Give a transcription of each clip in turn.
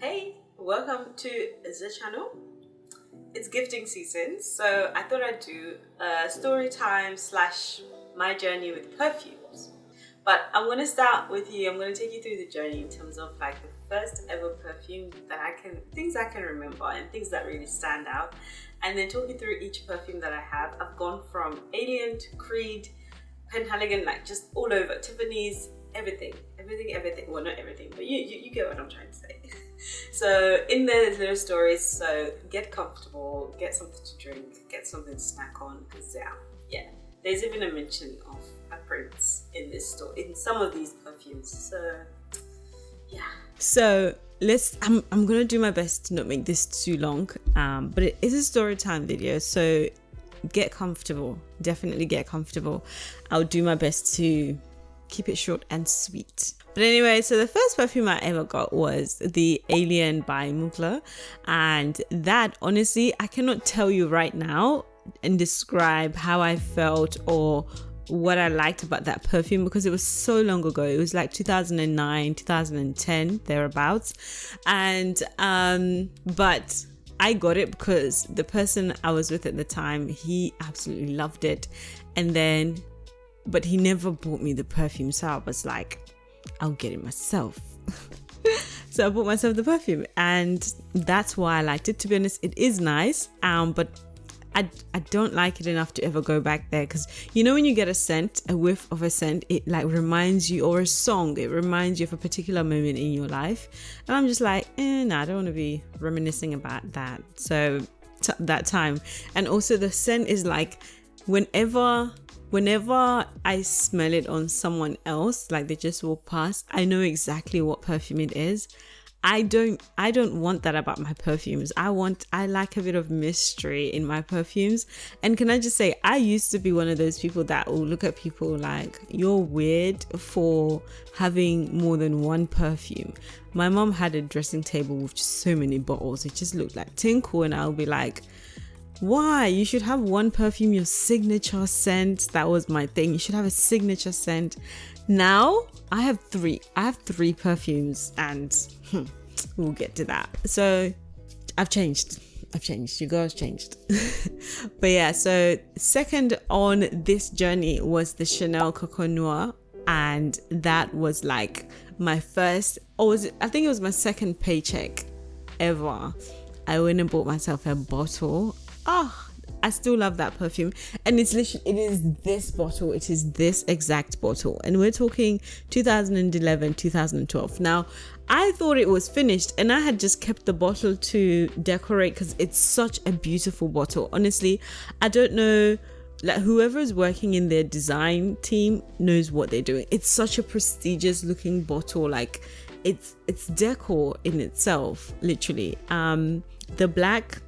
Hey, welcome to the channel. It's gifting season, so I thought I'd do a story time / my journey with perfumes. But I'm going to start with you. I'm going to take you through the journey in terms of like the first ever perfume that things I can remember and things that really stand out, and then talk you through each perfume that I have. I've gone from Alien to Creed, Penhaligon, like just all over, Tiffanys, everything. Well, not everything, but you get what I'm trying to say. So in there's little stories, so get comfortable, get something to drink, get something to snack on, because yeah, there's even a mention of a prince in this store, in some of these perfumes. So yeah. So I'm gonna do my best to not make this too long, but it is a story time video, so get comfortable, definitely get comfortable. I'll do my best to keep it short and sweet. But anyway, so the first perfume I ever got was the Alien by Mugler, and that, honestly, I cannot tell you right now and describe how I felt or what I liked about that perfume, because it was so long ago. It was like 2009, 2010, thereabouts. And but I got it because the person I was with at the time, he absolutely loved it. But he never bought me the perfume, so I was like, I'll get it myself. So I bought myself the perfume, and that's why I liked it. To be honest, it is nice, but I don't like it enough to ever go back there, because you know when you get a whiff of a scent, it like reminds you, or a song, it reminds you of a particular moment in your life, and I'm just like, no, I don't want to be reminiscing about that. So that time, and also the scent is like, whenever I smell it on someone else, like they just walk past, I know exactly what perfume it is. I don't want that about my perfumes. I like a bit of mystery in my perfumes. And can I just say, I used to be one of those people that will look at people like, you're weird for having more than one perfume. My mom had a dressing table with just so many bottles. It just looked like tinkle, and I'll be like, why? You should have one perfume, your signature scent. That was my thing. You should have a signature scent. Now I have three perfumes, and we'll get to that. So I've changed. You guys changed. But yeah, so second on this journey was the Chanel Coco Noir, and that was like my first, I think it was my second paycheck ever. I went and bought myself a bottle. I still love that perfume, and it is this bottle, it is this exact bottle, and we're talking 2011, 2012. Now, I thought it was finished, and I had just kept the bottle to decorate because it's such a beautiful bottle. Honestly, I don't know, like whoever's working in their design team knows what they're doing. It's such a prestigious looking bottle, like it's decor in itself, literally. The black,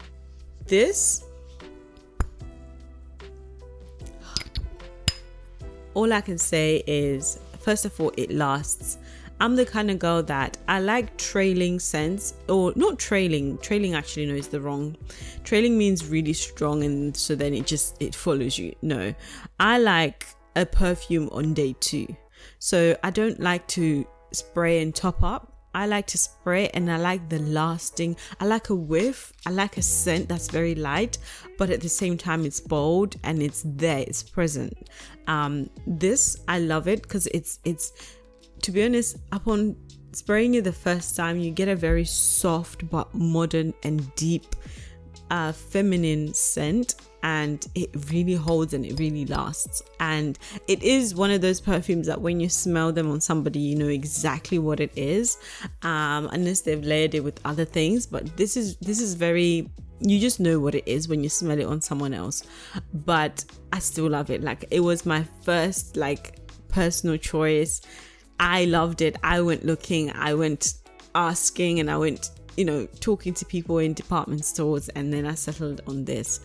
all I can say is, first of all, it lasts. I'm the kind of girl that I like trailing scents, or not trailing actually, no, is the wrong. Trailing means really strong, and so then it follows you. No, I like a perfume on day 2. So I don't like to spray and top up. I like to spray, and I like the lasting. I like a whiff. I like a scent that's very light, but at the same time it's bold and it's there, it's present. This, I love it because it's to be honest, upon spraying it the first time, you get a very soft but modern and deep feminine scent, and it really holds and it really lasts. And it is one of those perfumes that when you smell them on somebody, you know exactly what it is, unless they've layered it with other things. But this is very, you just know what it is when you smell it on someone else. But I still love it. Like, it was my first like personal choice. I loved it. I went looking, I went asking, and I went, talking to people in department stores, and then I settled on this.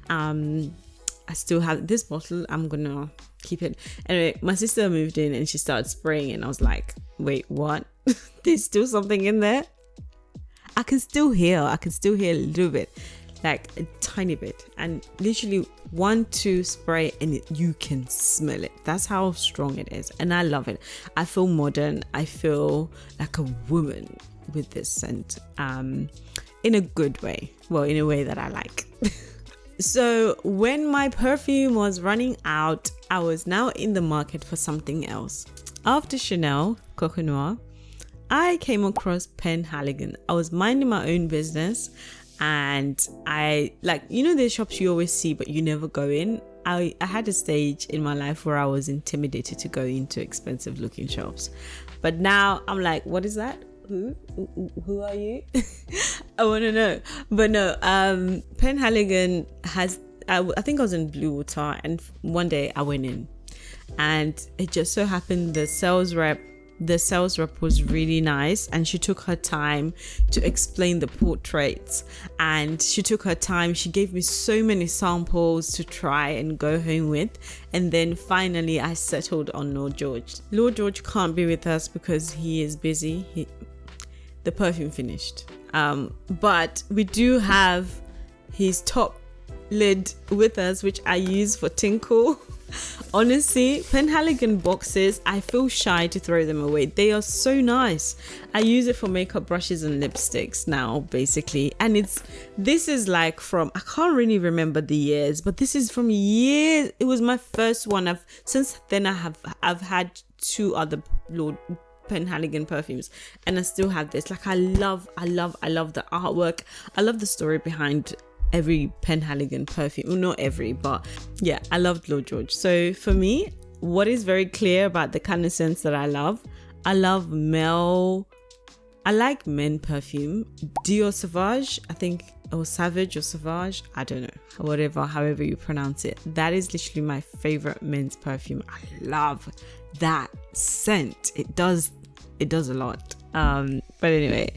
I still have this bottle. I'm gonna keep it. Anyway, my sister moved in and she started spraying, and I was like, wait, what? There's still something in there? I can still hear a little bit, like a tiny bit, and literally 1-2 spray and you can smell it. That's how strong it is, and I love it. I feel modern. I feel like a woman. with this scent in a good way. Well, in a way that I like. So when my perfume was running out, I was now in the market for something else. After Chanel, Coco Noir, I came across Penhaligon. I was minding my own business, and I there's shops you always see but you never go in. I had a stage in my life where I was intimidated to go into expensive looking shops, but now I'm like, what is that? Who are you? I want to know. But no, Penhaligon has, I think I was in Blue Water, and one day I went in, and it just so happened the sales rep was really nice, and she took her time to explain the portraits, and she gave me so many samples to try and go home with. And then finally I settled on Lord George. Lord George can't be with us because he is busy. The perfume finished, but we do have his top lid with us, which I use for tinkle. Honestly, Penhaligon boxes, I feel shy to throw them away. They are so nice. I use it for makeup brushes and lipsticks now, basically. And this is like from, I can't really remember the years, but this is from years. It was my first one. Since then I've had 2 other Lord Penhaligon perfumes, and I still have this. Like, I love the artwork. I love the story behind every Penhaligon perfume. Well, not every, but yeah, I loved Lord George. So for me, what is very clear about the kind of scents that I love I like men perfume. Dior Sauvage, I think, or Savage or Sauvage, I don't know, however you pronounce it. That is literally my favorite men's perfume. I love that scent. It does a lot. But anyway,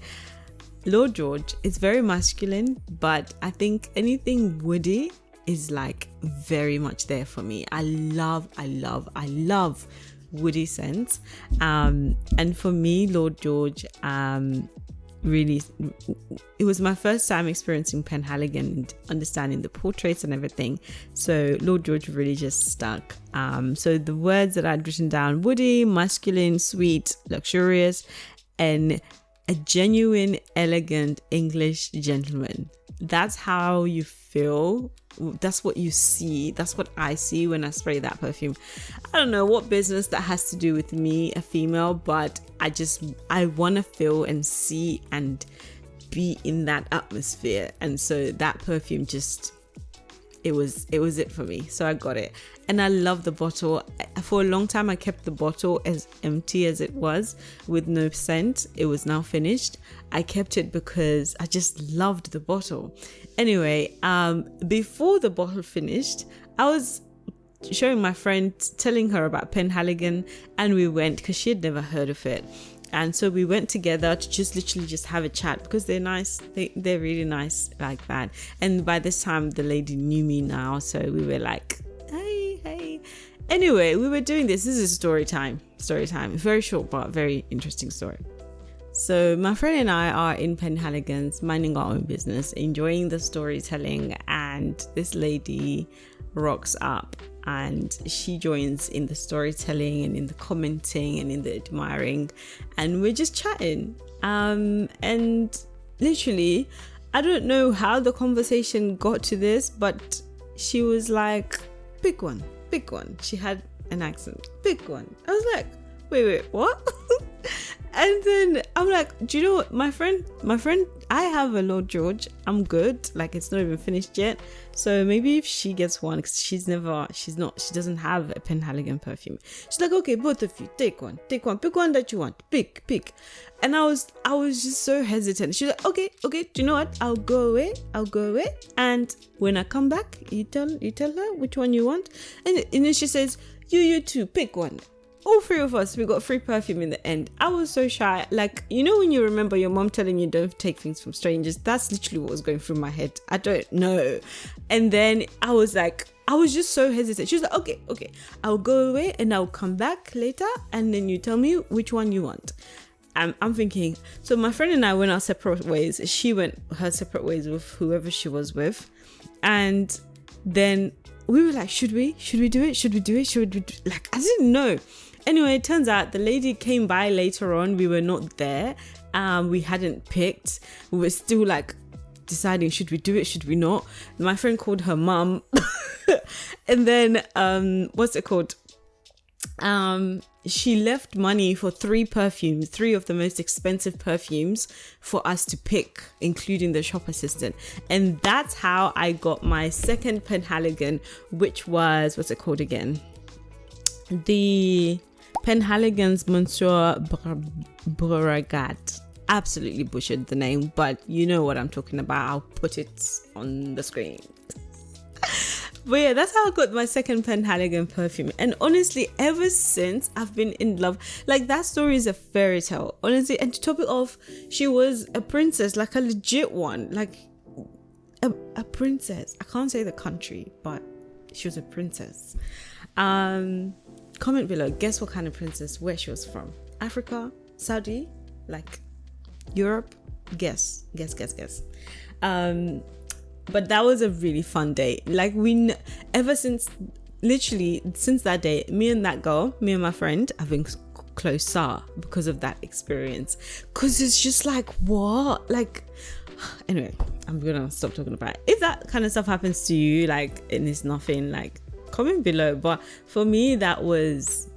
Lord George is very masculine, but I think anything woody is like very much there for me. I love woody scents. And for me, Lord George, really, it was my first time experiencing Penhaligon and understanding the portraits and everything. So Lord George really just stuck. So the words that I'd written down: woody, masculine, sweet, luxurious, and a genuine, elegant English gentleman. That's how you feel. That's what you see. That's what I see when I spray that perfume. I don't know what business that has to do with me, a female, but I want to feel and see and be in that atmosphere. And so that perfume it was it for me. So I got it, and I love the bottle. For a long time I kept the bottle as empty as it was, with no scent. It was now finished. I kept it because I just loved the bottle. Anyway, before the bottle finished, I was showing my friend, telling her about Penhaligon, and we went because she had never heard of it. And so we went together to literally have a chat, because they're nice. They're really nice like that. And by this time, the lady knew me now. So we were like, hey. Anyway, we were doing this. This is story time. Very short, but very interesting story. So my friend and I are in Penhaligons, minding our own business, enjoying the storytelling. And this lady rocks up, and she joins in the storytelling and in the commenting and in the admiring, and we're just chatting. And literally, I don't know how the conversation got to this, but she was like, pick one. She had an accent. Pick one. I was like, wait, what? And then I'm like, do you know what, my friend, I have a Lord George. I'm good. Like, it's not even finished yet. So maybe if she gets one, because she doesn't have a Penhaligon perfume. She's like, okay, both of you, take one, pick one that you want, pick. And I was just so hesitant. She's like, okay, do you know what? I'll go away. And when I come back, you tell her which one you want. And then she says, you too, pick one. All 3 of us, we got free perfume in the end. I was so shy. Like, you know when you remember your mom telling you don't take things from strangers? That's literally what was going through my head. I don't know. And then I was just so hesitant. She was like, okay, I'll go away and I'll come back later, and then you tell me which one you want. I'm thinking, so my friend and I went our separate ways. She went her separate ways with whoever she was with. And then we were like, should we do it? Like, I didn't know. Anyway, it turns out the lady came by later on. We were not there. We hadn't picked. We were still like deciding, should we do it, should we not? My friend called her mum. And then what's it called? She left money for 3 perfumes, 3 of the most expensive perfumes for us to pick, including the shop assistant. And that's how I got my second Penhaligon, which was, what's it called again? The Penhaligon's Monsieur Beauregard. Absolutely butchered the name, but you know what I'm talking about. I'll put it on the screen. But yeah, that's how I got my second Penhaligon perfume. And honestly, ever since, I've been in love. Like, that story is a fairy tale, honestly. And to top it off, she was a princess, like a legit one, like a princess. I can't say the country, but she was a princess. Comment below, guess what kind of princess, where she was from. Africa, Saudi, like Europe. Guess. But that was a really fun day. Like, ever since, literally since that day, me and my friend have been closer because of that experience. Because it's just like, what? Like, anyway, I'm gonna stop talking about it. If that kind of stuff happens to you, like, and it's nothing, like, comment below. But for me, that was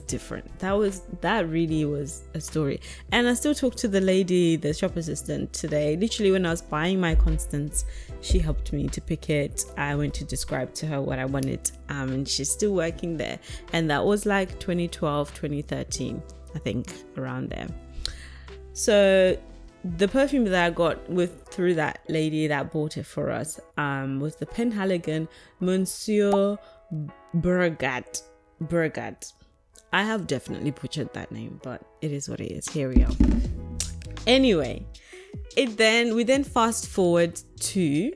different. That really was a story. And I still talk to the lady, the shop assistant today. Literally, when I was buying my Constance, she helped me to pick it. I went to describe to her what I wanted, and she's still working there. And that was like 2012, 2013, I think, around there. So the perfume that I got through that lady that bought it for us was the Penhaligon Monsieur Beauregard. I have definitely butchered that name, but it is what it is. Here we are. Anyway, we then fast forward to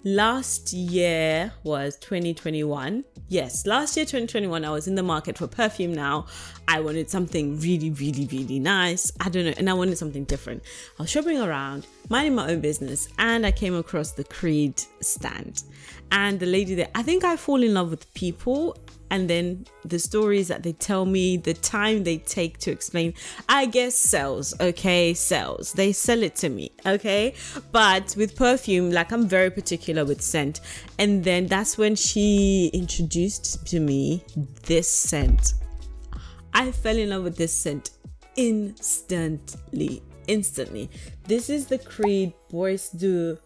last year was 2021. Yes, last year 2021, I was in the market for perfume now. I wanted something really, really, really nice. I don't know, and I wanted something different. I was shopping around, minding my own business, and I came across the Creed stand. And the lady there, I think I fall in love with people, and then the stories that they tell me, the time they take to explain, I guess sells, okay? Sells. They sell it to me, okay? But with perfume, like, I'm very particular with scent. And then that's when she introduced to me this scent. I fell in love with this scent instantly. This is the Creed Bois de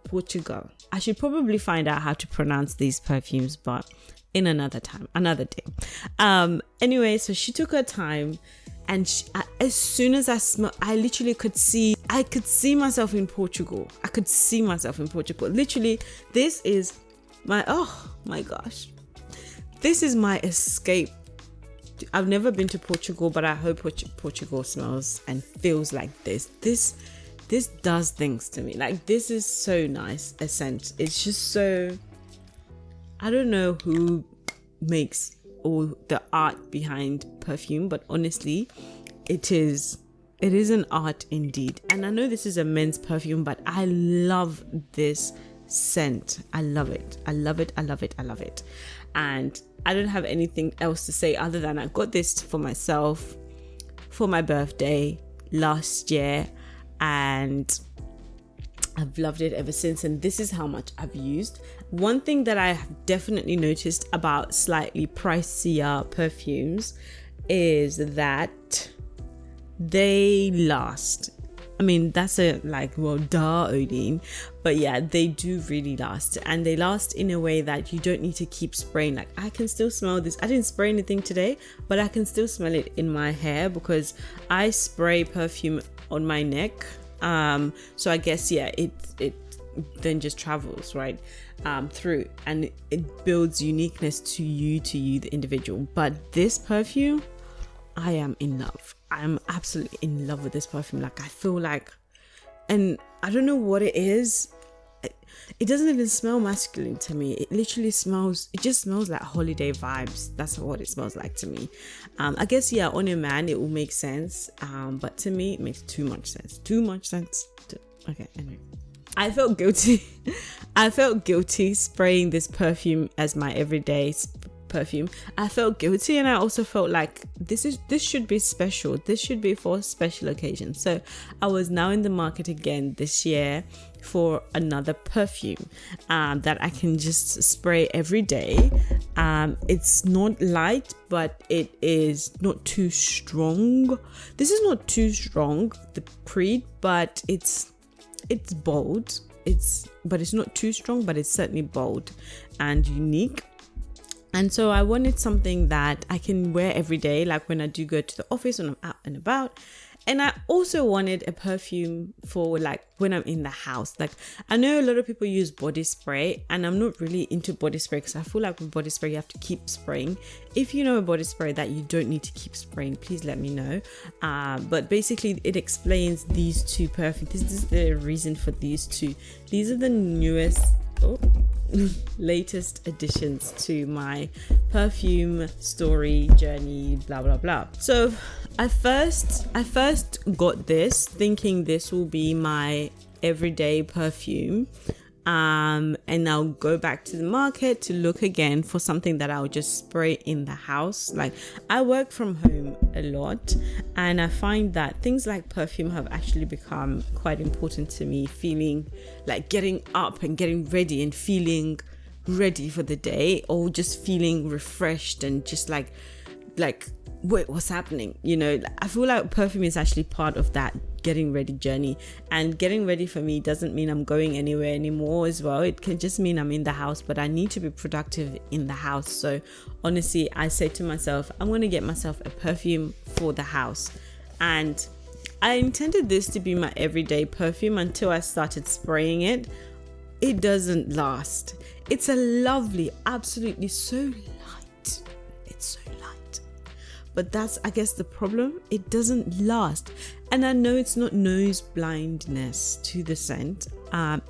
Portugal. I should probably find out how to pronounce these perfumes, but in another day. Anyway, so she took her time, and as soon as I smelled, I literally could see myself in Portugal. Literally, this is my, oh my gosh, this is my escape. I've never been to Portugal, but I hope Portugal smells and feels like this. This does things to me. Like, this is so nice, a scent. It's just so, I don't know who makes all the art behind perfume, but honestly, it is an art indeed. And I know this is a men's perfume, but I love this scent. I love it. And I don't have anything else to say other than I got this for myself for my birthday last year, and I've loved it ever since, and this is how much I've used. One thing that I have definitely noticed about slightly pricier perfumes is that they last. I mean, that's duh, OHLEEN, but yeah, they do really last, and they last in a way that you don't need to keep spraying. Like, I can still smell this. I didn't spray anything today, but I can still smell it in my hair because I spray perfume on my neck. So I guess, yeah, it then just travels right through, and it builds uniqueness to you, the individual. But this perfume, I am in love. I'm absolutely in love with this perfume. Like, I feel like, and I don't know what it is. It doesn't even smell masculine to me. It literally smells, it just smells like holiday vibes. That's what it smells like to me. I guess, yeah, on a man, it will make sense. But to me, it makes too much sense. Okay, anyway. I felt guilty spraying this perfume as my everyday perfume, I felt guilty, and I also felt like this should be special. This should be for special occasions. So I was now in the market again this year for another perfume that I can just spray every day. It's not light, but it is not too strong. This is not too strong, the Creed, but it's bold. But it's not too strong, but it's certainly bold and unique. And so I wanted something that I can wear every day, like when I do go to the office, when I'm out and about. And I also wanted a perfume for like when I'm in the house. Like, I know a lot of people use body spray, and I'm not really into body spray because I feel like with body spray you have to keep spraying. If you know a body spray that you don't need to keep spraying, please let me know. But basically it explains these two perfumes. This is the reason for these two. These are the newest latest additions to my perfume story journey, blah blah blah. So I first got this thinking this will be my everyday perfume, and I'll go back to the market to look again for something that I'll just spray in the house. Like, I work from home a lot, and I find that things like perfume have actually become quite important to me. Feeling like getting up and getting ready and feeling ready for the day, or just feeling refreshed and just like wait, what's happening? You know, I feel like perfume is actually part of that getting ready journey. And getting ready for me doesn't mean I'm going anywhere anymore as well. It can just mean I'm in the house, but I need to be productive in the house. So honestly, I say to myself, I'm going to get myself a perfume for the house. And I intended this to be my everyday perfume until I started spraying it. It doesn't last. It's a lovely, absolutely so light. It's so light. But that's, I guess, the problem. It doesn't last. And I know it's not nose blindness to the scent.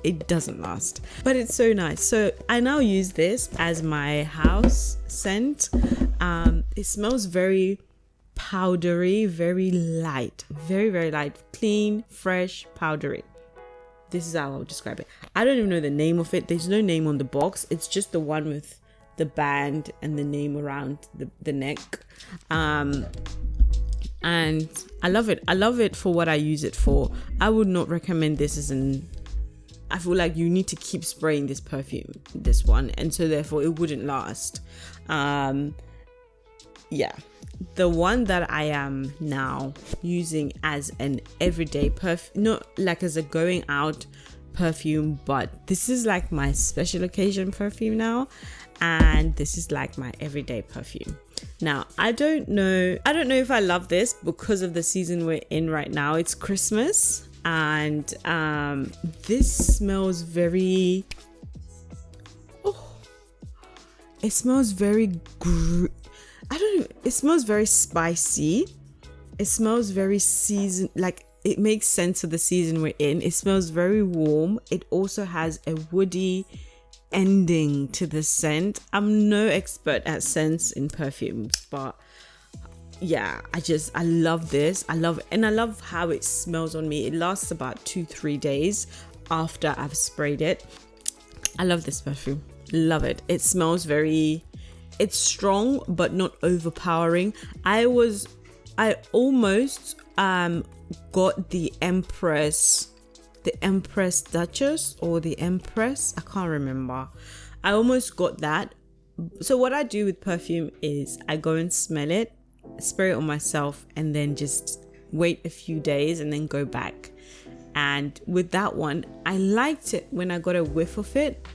It doesn't last. But it's so nice. So I now use this as my house scent. It smells very powdery, very light. Very, very light. Clean, fresh, powdery. This is how I'll describe it. I don't even know the name of it. There's no name on the box. It's just the one with the band and the name around the neck. And I love it. I love it for what I use it for. I would not recommend this as I feel like you need to keep spraying this perfume, this one, and so therefore it wouldn't last. Yeah. The one that I am now using as an everyday perfume, not like as a going out perfume, but this is like my special occasion perfume now, and this is like my everyday perfume. Now, I don't know if I love this because of the season we're in right now. It's Christmas, and this smells very it smells very it smells very spicy. It smells very seasoned, like it makes sense of the season we're in. It smells very warm. It also has a woody ending to the scent. I'm no expert at scents in perfumes, but yeah, I love this. I love it, and I love how it smells on me. It lasts about 2-3 days after I've sprayed it. I love this perfume. Love it. It smells it's strong but not overpowering. I almost got the Empress Duchess or the Empress, I can't remember. I almost got that. So what I do with perfume is I go and smell it, spray it on myself, and then just wait a few days and then go back. And with that one, I liked it when I got a whiff of it,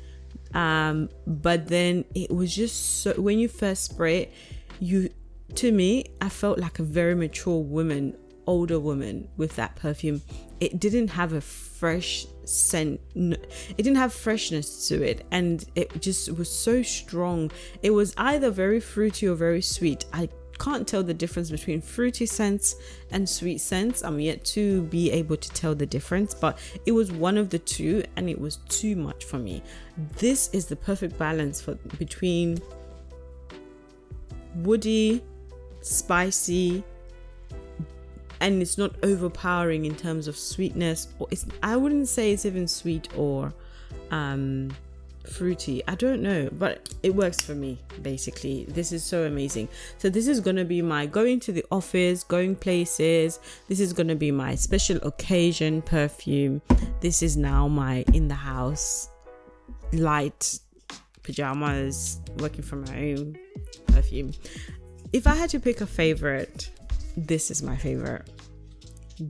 but then it was just so, when you first spray it, to me, I felt like a very mature woman, older woman with that perfume. It didn't have a fresh scent. It didn't have freshness to it, and it just was so strong. It was either very fruity or very sweet. I can't tell the difference between fruity scents and sweet scents. I'm yet to be able to tell the difference, but it was one of the two, and it was too much for me. This is the perfect balance between woody, spicy, and it's not overpowering in terms of sweetness, or I wouldn't say it's even sweet or fruity. I don't know, but it works for me. Basically, this is so amazing. So this is going to be my going to the office, going places. This is going to be my special occasion perfume. This is now my in the house, light pajamas, working from home perfume. If I had to pick a favorite, this is my favorite.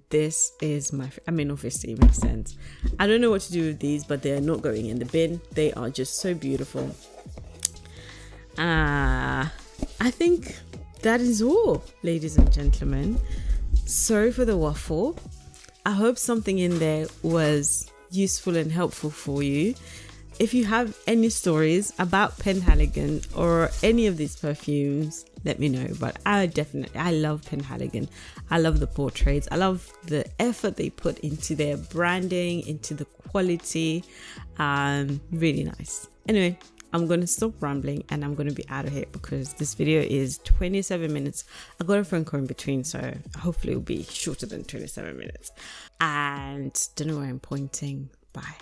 This is my, I mean, obviously it makes sense. I don't know what to do with these, but they're not going in the bin. They are just so beautiful. I think that is all, ladies and gentlemen. Sorry for the waffle. I hope something in there was useful and helpful for you. If you have any stories about Penhaligon or any of these perfumes, let me know. But I love Penhaligon. I love the portraits. I love the effort they put into their branding, into the quality. Really nice. Anyway, I'm going to stop rambling and I'm going to be out of here because this video is 27 minutes. I got a phone call in between, so hopefully it'll be shorter than 27 minutes. And don't know where I'm pointing. Bye.